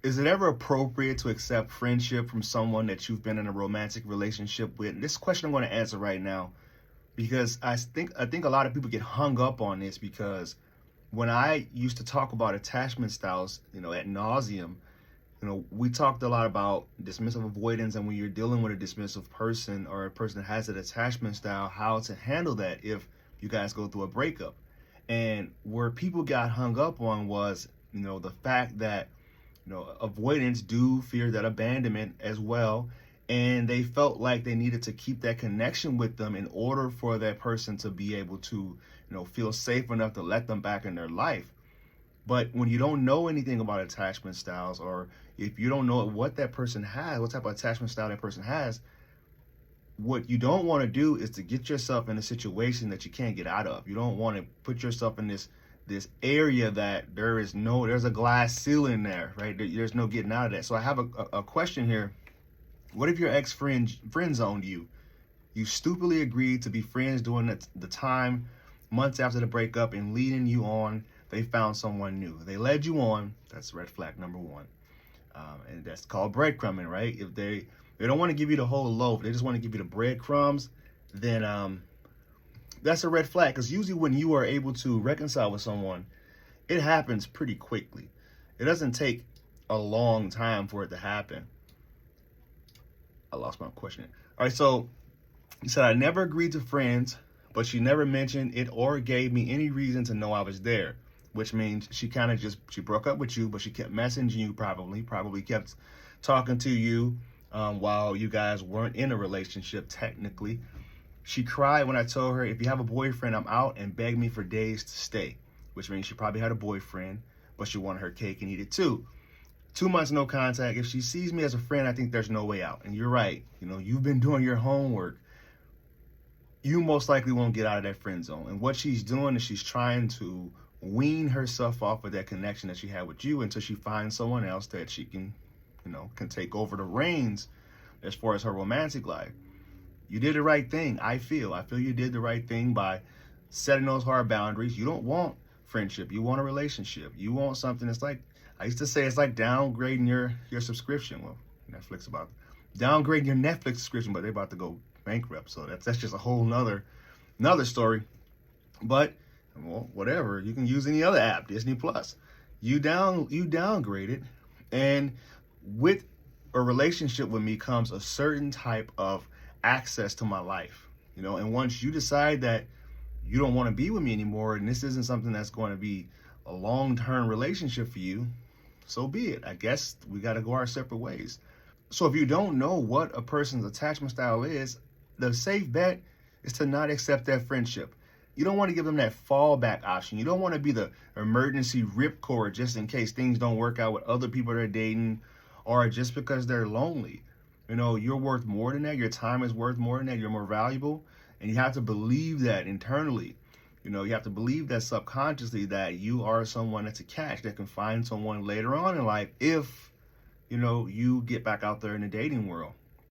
Is it ever appropriate to accept friendship from someone that you've been in a romantic relationship with? This question I'm going to answer right now because I think a lot of people get hung up on this because when I used to talk about attachment styles, ad nauseum, we talked a lot about dismissive avoidance, and when you're dealing with a dismissive person or a person that has an attachment style, how to handle that if you guys go through a breakup. And where people got hung up on was, the fact that, avoidance do fear that abandonment as well. And they felt like they needed to keep that connection with them in order for that person to be able to, feel safe enough to let them back in their life. But when you don't know anything about attachment styles, or if you don't know what that person has, what type of attachment style that person has, what you don't want to do is to get yourself in a situation that you can't get out of. You don't want to put yourself in this area that there's a glass ceiling there, right? There's no getting out of that. So I have a question here. What if your ex friend zoned you? You stupidly agreed to be friends during the time, months after the breakup, and leading you on, they found someone new. They led you on. That's red flag number one. And that's called breadcrumbing, right? If they don't want to give you the whole loaf, they just want to give you the breadcrumbs, then that's a red flag. Because usually when you are able to reconcile with someone, it happens pretty quickly. It doesn't take a long time for it to happen. I lost my question. All right, so you said, I never agreed to friends, but she never mentioned it or gave me any reason to know I was there, which means she broke up with you, but she kept messaging you, probably kept talking to you while you guys weren't in a relationship technically. She cried when I told her, if you have a boyfriend, I'm out, and begged me for days to stay, which means she probably had a boyfriend, but she wanted her cake and eat it too. 2 months, no contact. If she sees me as a friend, I think there's no way out. And you're right. You've been doing your homework. You most likely won't get out of that friend zone. And what she's doing is she's trying to wean herself off of that connection that she had with you until she finds someone else that she can take over the reins as far as her romantic life. You did the right thing. I feel you did the right thing by setting those hard boundaries. You don't want friendship. You want a relationship. You want something that's like, I used to say, it's like downgrading your subscription. Well, Netflix about downgrading your Netflix subscription, but they're about to go bankrupt. So that's just a whole another story. But well, whatever. You can use any other app, Disney Plus. You downgraded, and with a relationship with me comes a certain type of access to my life. And once you decide that you don't want to be with me anymore, and this isn't something that's going to be a long-term relationship for you, so be it. I guess we got to go our separate ways. So if you don't know what a person's attachment style is, the safe bet is to not accept that friendship. You don't want to give them that fallback option. You don't want to be the emergency ripcord just in case things don't work out with other people they're dating, or just because they're lonely. You're worth more than that. Your time is worth more than that. You're more valuable. And you have to believe that internally. You have to believe that subconsciously, that you are someone that's a catch that can find someone later on in life if, you get back out there in the dating world.